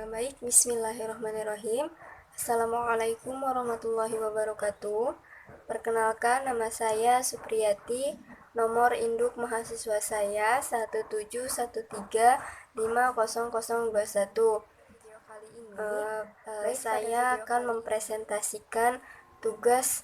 Baik, bismillahirrahmanirrahim. Assalamualaikum warahmatullahi wabarakatuh. Perkenalkan, nama saya Supriyati. Nomor induk mahasiswa saya 171350021. Saya akan mempresentasikan tugas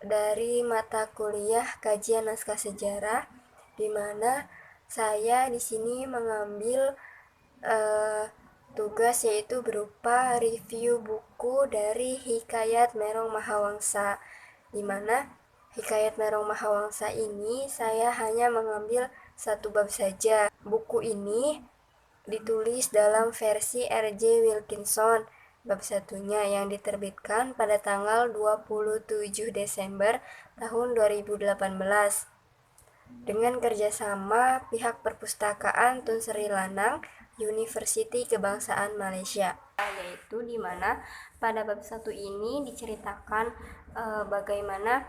dari mata kuliah kajian naskah sejarah, di mana saya di sini mengambil tugas yaitu berupa review buku dari Hikayat Merong Mahawangsa, di mana Hikayat Merong Mahawangsa ini saya hanya mengambil satu bab saja. Buku ini ditulis dalam versi R.J. Wilkinson, bab satunya, yang diterbitkan pada tanggal 27 Desember tahun 2018 dengan kerjasama pihak perpustakaan Tun Sri Lanang University Kebangsaan Malaysia, yaitu di mana pada bab 1 ini diceritakan bagaimana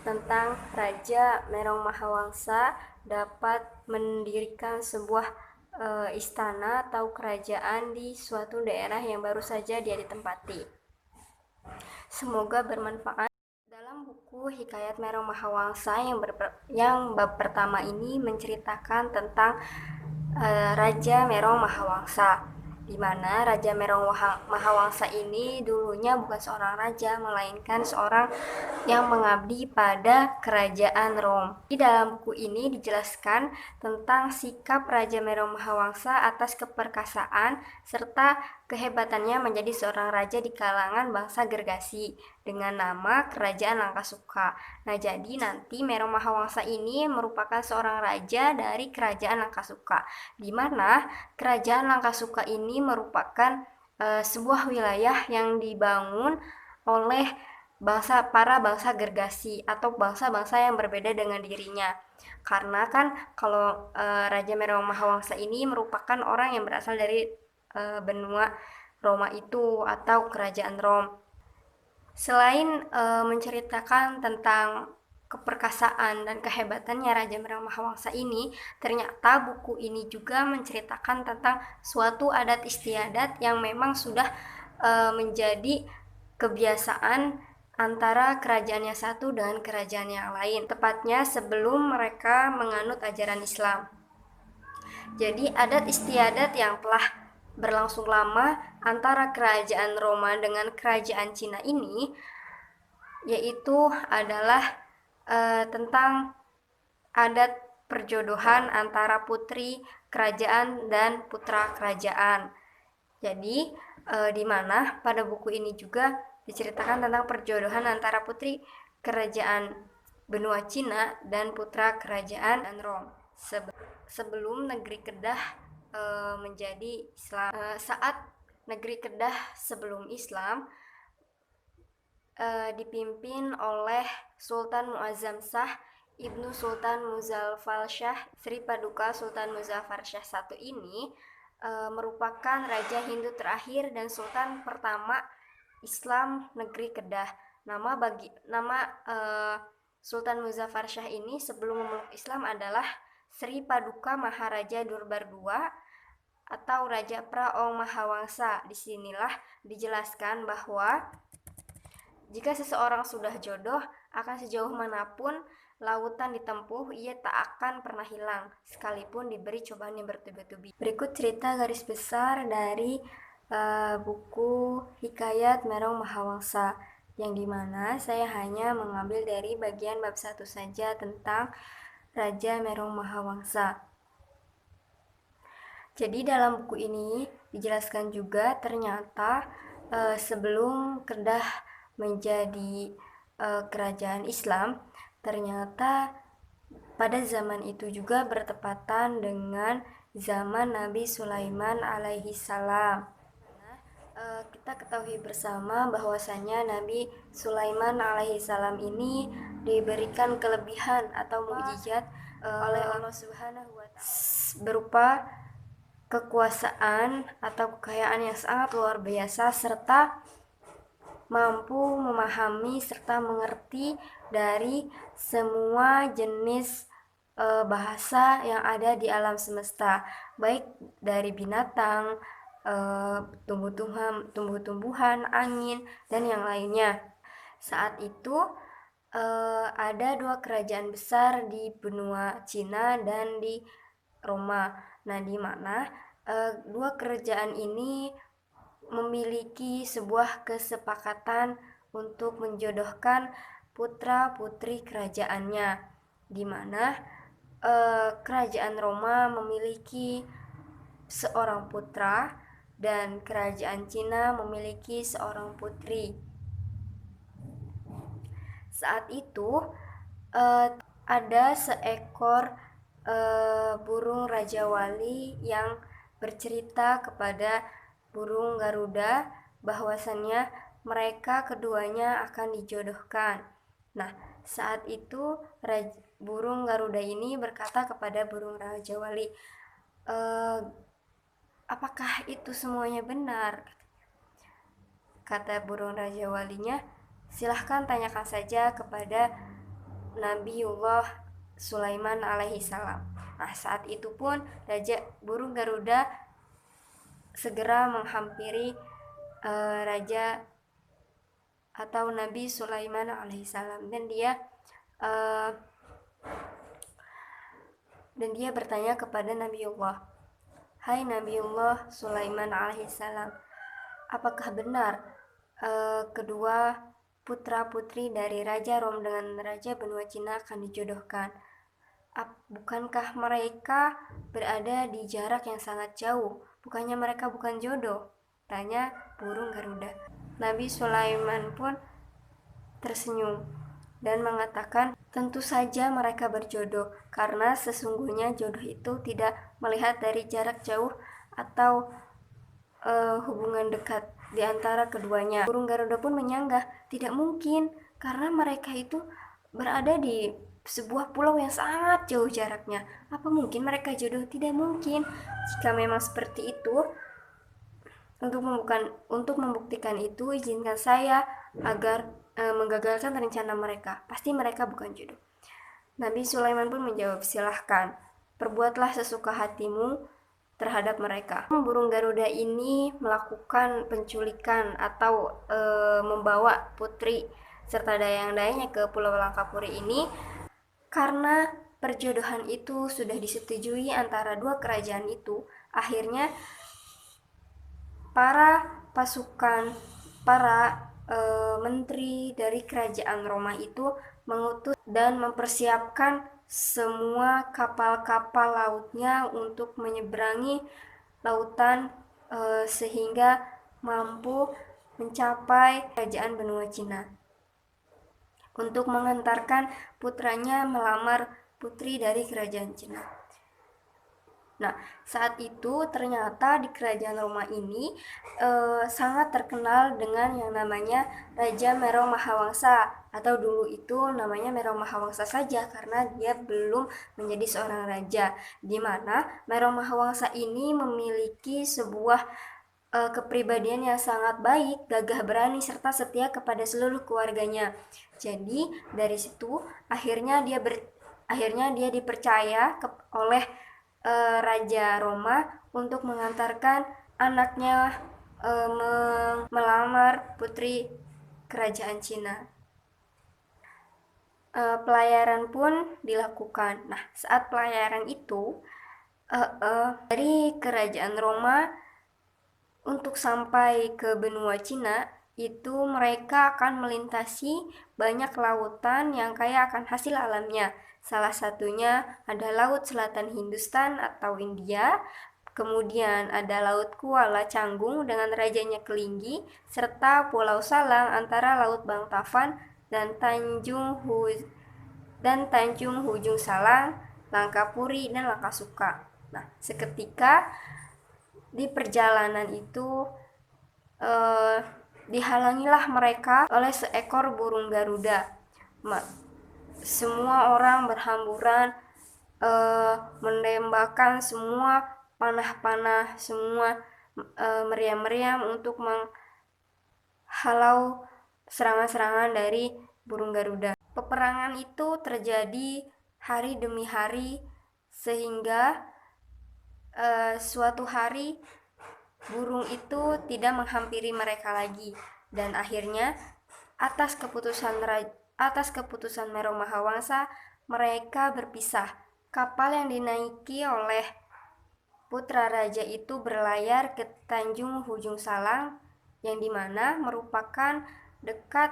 tentang Raja Merong Mahawangsa dapat mendirikan sebuah istana atau kerajaan di suatu daerah yang baru saja dia ditempati. Semoga bermanfaat. Dalam buku Hikayat Merong Mahawangsa yang bab pertama ini menceritakan tentang Raja Merong Mahawangsa, di mana Raja Merong Mahawangsa ini dulunya bukan seorang raja, melainkan seorang yang mengabdi pada kerajaan Rom. Di dalam buku ini dijelaskan tentang sikap Raja Merong Mahawangsa atas keperkasaan serta kehebatannya menjadi seorang raja di kalangan bangsa Gergasi dengan nama Kerajaan Langkasuka. Nah, jadi nanti Merong Mahawangsa ini merupakan seorang raja dari Kerajaan Langkasuka, di mana Kerajaan Langkasuka ini merupakan sebuah wilayah yang dibangun oleh para bangsa Gergasi atau bangsa-bangsa yang berbeda dengan dirinya. Karena kan kalau Raja Merong Mahawangsa ini merupakan orang yang berasal dari benua Roma itu atau kerajaan Rom. Selain menceritakan tentang keperkasaan dan kehebatannya Raja Merong Mahawangsa ini, ternyata buku ini juga menceritakan tentang suatu adat istiadat yang memang sudah menjadi kebiasaan antara kerajaan yang satu dengan kerajaan yang lain, tepatnya sebelum mereka menganut ajaran Islam. Jadi adat istiadat yang telah berlangsung lama antara kerajaan Roma dengan kerajaan Cina ini, yaitu adalah tentang adat perjodohan antara putri kerajaan dan putra kerajaan. Jadi di mana pada buku ini juga diceritakan tentang perjodohan antara putri kerajaan benua Cina dan putra kerajaan Rom sebelum negeri Kedah menjadi Islam. Saat negeri Kedah sebelum Islam dipimpin oleh Sultan Muazzam Shah Ibnu Sultan Muzaffar Shah Sri Paduka Sultan Muzaffar Shah I ini merupakan Raja Hindu terakhir dan Sultan pertama Islam negeri Kedah. Nama Sultan Muzaffar Shah ini sebelum memeluk Islam adalah Sri Paduka Maharaja Durbar II atau Raja Praong Mahawangsa. Disinilah dijelaskan bahwa jika seseorang sudah jodoh, akan sejauh manapun lautan ditempuh, ia tak akan pernah hilang, sekalipun diberi cobaan yang bertubi-tubi. Berikut cerita garis besar dari buku Hikayat Merong Mahawangsa, yang dimana saya hanya mengambil dari bagian bab 1 saja tentang Raja Merong Mahawangsa. Jadi dalam buku ini dijelaskan juga ternyata sebelum Kedah menjadi kerajaan Islam, ternyata pada zaman itu juga bertepatan dengan zaman Nabi Sulaiman alaihi salam. Kita ketahui bersama bahwasanya Nabi Sulaiman alaihi salam ini diberikan kelebihan atau mukjizat oleh Allah Subhanahu wa taala berupa kekuasaan atau kekayaan yang sangat luar biasa serta mampu memahami serta mengerti dari semua jenis bahasa yang ada di alam semesta, baik dari binatang, tumbuh-tumbuhan, angin, dan yang lainnya. Saat itu ada dua kerajaan besar di benua Cina dan di Roma. Nah, di mana dua kerajaan ini memiliki sebuah kesepakatan untuk menjodohkan putra-putri kerajaannya, di mana kerajaan Roma memiliki seorang putra dan kerajaan Cina memiliki seorang putri. Saat itu ada seekor burung Raja Wali yang bercerita kepada burung Garuda bahwasannya mereka keduanya akan dijodohkan. Nah, saat itu burung Garuda ini berkata kepada burung Raja Wali, apakah itu semuanya benar? Kata burung Raja Walinya, silahkan tanyakan saja kepada Nabiullah Sulaiman alaihi salam. Nah, saat itu pun burung Garuda segera menghampiri Raja atau Nabi Sulaiman alaihi salam dan dia bertanya kepada Nabiullah, "Hai Nabiullah Sulaiman alaihi salam, apakah benar kedua putra-putri dari Raja Rom dengan Raja benua Cina akan dijodohkan? Bukankah mereka berada di jarak yang sangat jauh? Bukannya mereka bukan jodoh?" Tanya burung Garuda. Nabi Sulaiman pun tersenyum dan mengatakan, tentu saja mereka berjodoh, karena sesungguhnya jodoh itu tidak melihat dari jarak jauh atau hubungan dekat di antara keduanya. Burung Garuda pun menyanggah, tidak mungkin, karena mereka itu berada di sebuah pulau yang sangat jauh jaraknya. Apa mungkin mereka jodoh? Tidak mungkin. Jika memang seperti itu, untuk membuktikan itu, izinkan saya agar menggagalkan rencana mereka. Pasti mereka bukan jodoh. Nabi Sulaiman pun menjawab, silahkan, perbuatlah sesuka hatimu terhadap mereka. Burung Garuda ini melakukan penculikan atau membawa putri serta dayang-dayangnya ke Pulau Langkapuri ini karena perjodohan itu sudah disetujui antara dua kerajaan itu. Akhirnya para menteri dari kerajaan Roma itu mengutus dan mempersiapkan semua kapal-kapal lautnya untuk menyeberangi lautan sehingga mampu mencapai kerajaan benua Cina untuk mengantarkan putranya melamar putri dari kerajaan Cina. Nah, saat itu ternyata di kerajaan Roma ini sangat terkenal dengan yang namanya Raja Merong Mahawangsa, atau dulu itu namanya Merong Mahawangsa saja karena dia belum menjadi seorang raja, di mana Merong Mahawangsa ini memiliki sebuah kepribadian yang sangat baik, gagah berani, serta setia kepada seluruh keluarganya. Jadi dari situ akhirnya dia dipercaya oleh Raja Roma untuk mengantarkan anaknya melamar putri kerajaan Cina. Pelayaran pun dilakukan. Nah, saat pelayaran itu dari kerajaan Roma untuk sampai ke benua Cina itu mereka akan melintasi banyak lautan yang kaya akan hasil alamnya. Salah satunya ada Laut Selatan Hindustan atau India, Kemudian ada Laut Kuala Canggung dengan rajanya Kelinggi, serta Pulau Salang antara Laut Bangtavan dan Tanjung Hujung Salang, Langkapuri, dan Langkasuka. Nah, seketika di perjalanan itu dihalangilah mereka oleh seekor burung Garuda. Semua orang berhamburan menembakkan semua panah-panah, semua meriam-meriam untuk menghalau serangan-serangan dari burung Garuda. Peperangan itu terjadi hari demi hari sehingga suatu hari burung itu tidak menghampiri mereka lagi, dan akhirnya atas keputusan Mero Mahawangsa mereka berpisah. Kapal yang dinaiki oleh putra raja itu berlayar ke Tanjung Hujung Salang, yang dimana merupakan dekat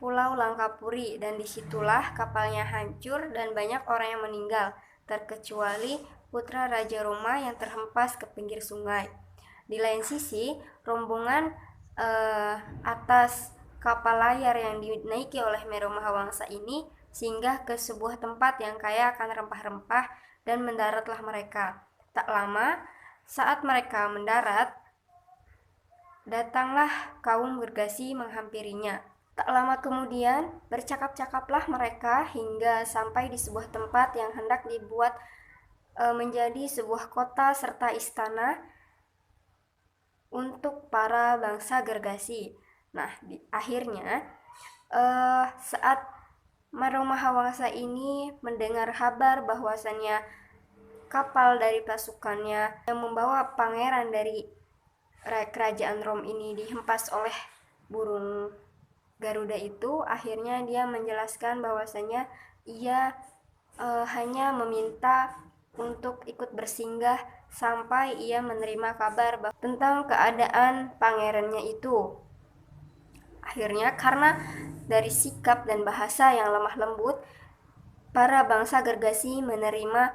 Pulau Langkapuri, dan disitulah kapalnya hancur dan banyak orang yang meninggal, terkecuali putra Raja Roma yang terhempas ke pinggir sungai. Di lain sisi, rombongan atas kapal layar yang dinaiki oleh Mero Mahawangsa ini singgah ke sebuah tempat yang kaya akan rempah-rempah, dan mendaratlah mereka. Tak lama, saat mereka mendarat, datanglah kaum Gergasi menghampirinya. Tak lama kemudian, bercakap-cakaplah mereka hingga sampai di sebuah tempat yang hendak dibuat menjadi sebuah kota serta istana untuk para bangsa Gergasi. Nah, akhirnya saat Mero Mahawangsa ini mendengar kabar bahwasannya kapal dari pasukannya yang membawa pangeran dari kerajaan Rom ini dihempas oleh burung Garuda itu, akhirnya dia menjelaskan bahwasanya ia hanya meminta untuk ikut bersinggah sampai ia menerima kabar tentang keadaan pangerannya itu. Akhirnya karena dari sikap dan bahasa yang lemah lembut, para bangsa Gergasi menerima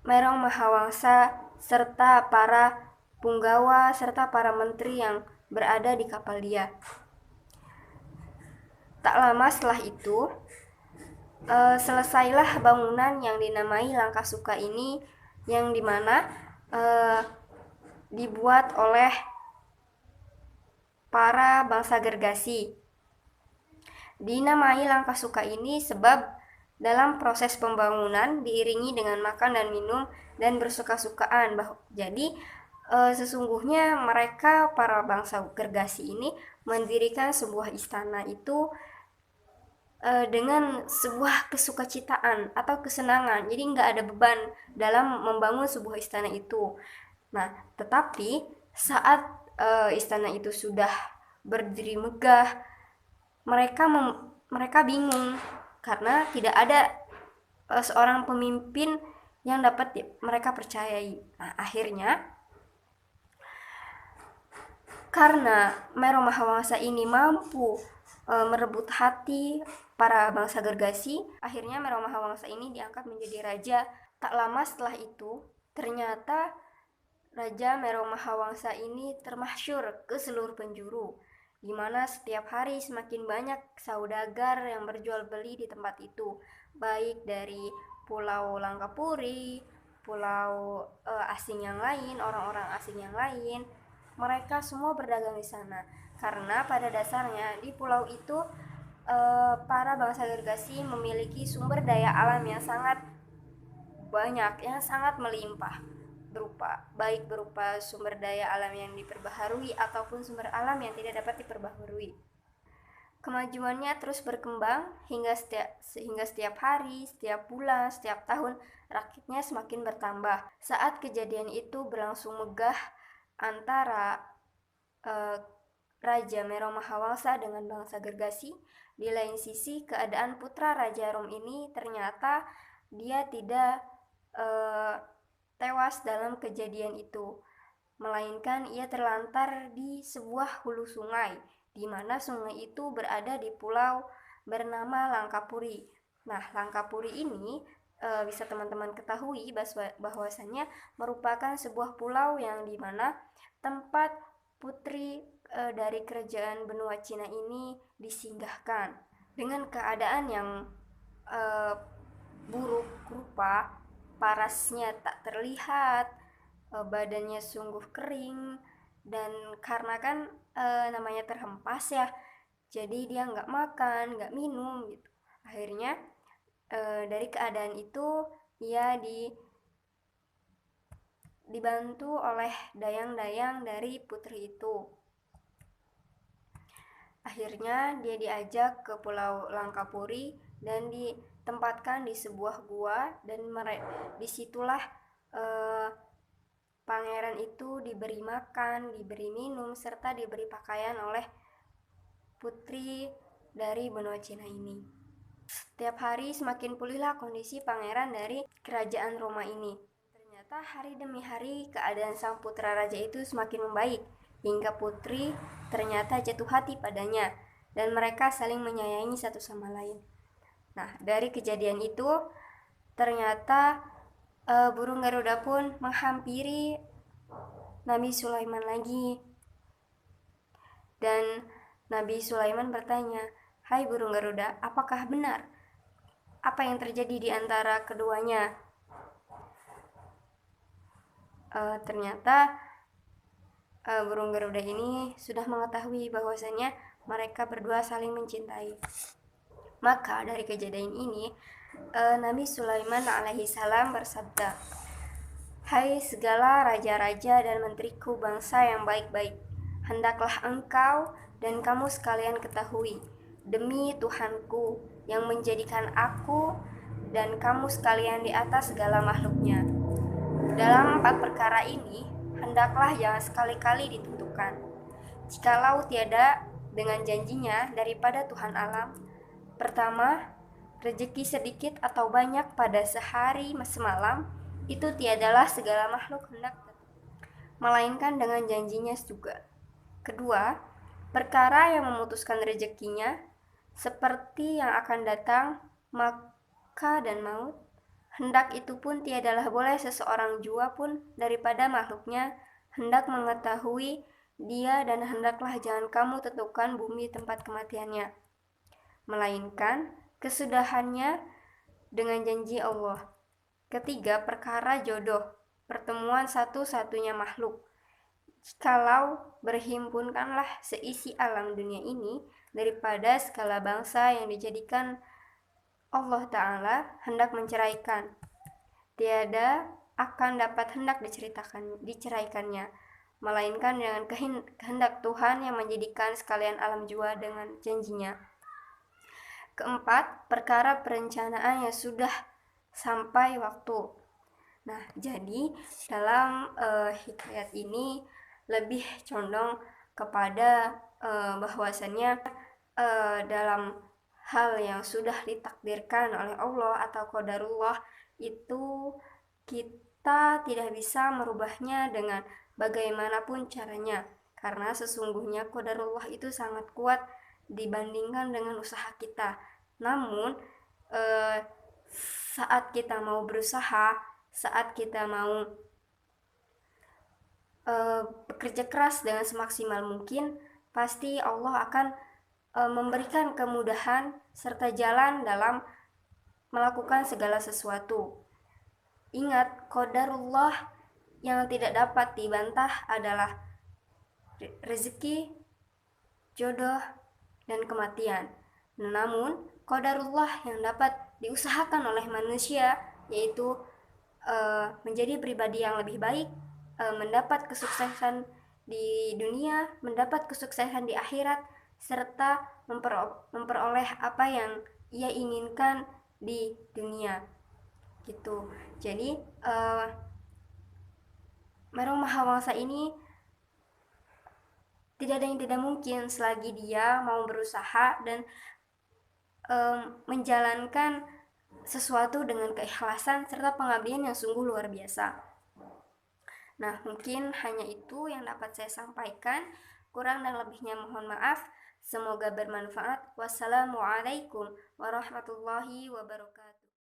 Mero Mahawangsa serta para punggawa serta para menteri yang berada di kapal dia. Tak lama setelah itu, selesailah bangunan yang dinamai Langkasuka ini, yang dimana dibuat oleh para bangsa Gergasi. Dinamai Langkasuka ini sebab dalam proses pembangunan diiringi dengan makan dan minum dan bersuka-sukaan. Jadi sesungguhnya mereka para bangsa Gergasi ini mendirikan sebuah istana itu dengan sebuah kesukacitaan atau kesenangan. Jadi nggak ada beban dalam membangun sebuah istana itu. Nah, tetapi saat istana itu sudah berdiri megah, mereka bingung karena tidak ada seorang pemimpin yang dapat mereka percayai. Nah, akhirnya karena Mero Mahawangsa ini mampu merebut hati para bangsa Gergasi, akhirnya Mero Mahawangsa ini diangkat menjadi raja. Tak lama setelah itu, ternyata Raja Mero Mahawangsa ini termasyhur ke seluruh penjuru, di mana setiap hari semakin banyak saudagar yang berjual beli di tempat itu, baik dari Pulau Langkapuri, pulau asing yang lain, orang-orang asing yang lain. Mereka semua berdagang di sana, karena pada dasarnya di pulau itu para bangsa Gergasi memiliki sumber daya alam yang sangat banyak, yang sangat melimpah, berupa sumber daya alam yang diperbaharui ataupun sumber alam yang tidak dapat diperbaharui. Kemajuannya terus berkembang hingga setiap hari, setiap bulan, setiap tahun rakyatnya semakin bertambah. Saat kejadian itu berlangsung megah antara Raja Mero Mahawangsa dengan bangsa Gergasi, di lain sisi keadaan putra Raja Rom ini ternyata dia tidak tewas dalam kejadian itu, melainkan ia terlantar di sebuah hulu sungai, di mana sungai itu berada di pulau bernama Langkapuri. Nah, Langkapuri ini bisa teman-teman ketahui bahwasannya merupakan sebuah pulau yang dimana tempat putri dari kerajaan benua Cina ini disinggahkan dengan keadaan yang buruk rupa, parasnya tak terlihat, badannya sungguh kering, dan karena kan namanya terhempas ya, jadi dia nggak makan, nggak minum gitu. Akhirnya dari keadaan itu ia dibantu oleh dayang-dayang dari putri itu. Akhirnya dia diajak ke Pulau Langkapuri dan ditempatkan di sebuah gua, dan disitulah pangeran itu diberi makan, diberi minum, serta diberi pakaian oleh putri dari benua Cina ini. Setiap hari semakin pulihlah kondisi pangeran dari kerajaan Roma ini. Ternyata hari demi hari keadaan sang putra raja itu semakin membaik, hingga putri ternyata jatuh hati padanya, dan mereka saling menyayangi satu sama lain. Nah, dari kejadian itu ternyata burung Garuda pun menghampiri Nabi Sulaiman lagi. Dan Nabi Sulaiman bertanya, "Hai burung Garuda, apakah benar apa yang terjadi di antara keduanya?" Ternyata burung Garuda ini sudah mengetahui bahwasannya mereka berdua saling mencintai. Maka dari kejadian ini Nabi Sulaiman alaihi salam bersabda, "Hai segala raja-raja dan menteriku bangsa yang baik-baik, hendaklah engkau dan kamu sekalian ketahui, demi Tuhanku yang menjadikan aku dan kamu sekalian di atas segala makhluknya. Dalam 4 perkara ini, hendaklah jangan sekali-kali ditentukan. Jikalau tiada dengan janjinya daripada Tuhan alam. Pertama, rezeki sedikit atau banyak pada sehari semalam, itu tiadalah segala makhluk hendak, melainkan dengan janjinya juga. Kedua, perkara yang memutuskan rezekinya, seperti yang akan datang, maka dan maut, hendak itu pun tiadalah boleh seseorang jua pun daripada makhluknya hendak mengetahui dia, dan hendaklah jangan kamu tentukan bumi tempat kematiannya, melainkan kesudahannya dengan janji Allah. Ketiga, perkara jodoh, pertemuan satu-satunya makhluk. Jikalau berhimpunkanlah seisi alam dunia ini daripada segala bangsa yang dijadikan Allah Ta'ala hendak menceraikan, tiada akan dapat hendak diceraikannya, melainkan dengan kehendak Tuhan yang menjadikan sekalian alam jua dengan janjinya. Keempat, perkara perencanaan yang sudah sampai waktu. Nah, jadi dalam hikayat ini lebih condong kepada bahwasannya dalam hal yang sudah ditakdirkan oleh Allah atau qadarullah itu kita tidak bisa merubahnya dengan bagaimanapun caranya, karena sesungguhnya qadarullah itu sangat kuat dibandingkan dengan usaha kita. Namun saat kita mau berusaha, saat kita mau bekerja keras dengan semaksimal mungkin, pasti Allah akan memberikan kemudahan serta jalan dalam melakukan segala sesuatu. Ingat, qadarullah yang tidak dapat dibantah adalah rezeki, jodoh, dan kematian. Namun, qadarullah yang dapat diusahakan oleh manusia, yaitu menjadi pribadi yang lebih baik, mendapat kesuksesan di dunia, mendapat kesuksesan di akhirat, serta memperoleh apa yang ia inginkan di dunia gitu. Jadi Merong Mahawangsa ini tidak ada yang tidak mungkin selagi dia mau berusaha dan menjalankan sesuatu dengan keikhlasan serta pengabdian yang sungguh luar biasa. Nah, mungkin hanya itu yang dapat saya sampaikan. Kurang dan lebihnya mohon maaf. Semoga bermanfaat. Wassalamualaikum warahmatullahi wabarakatuh.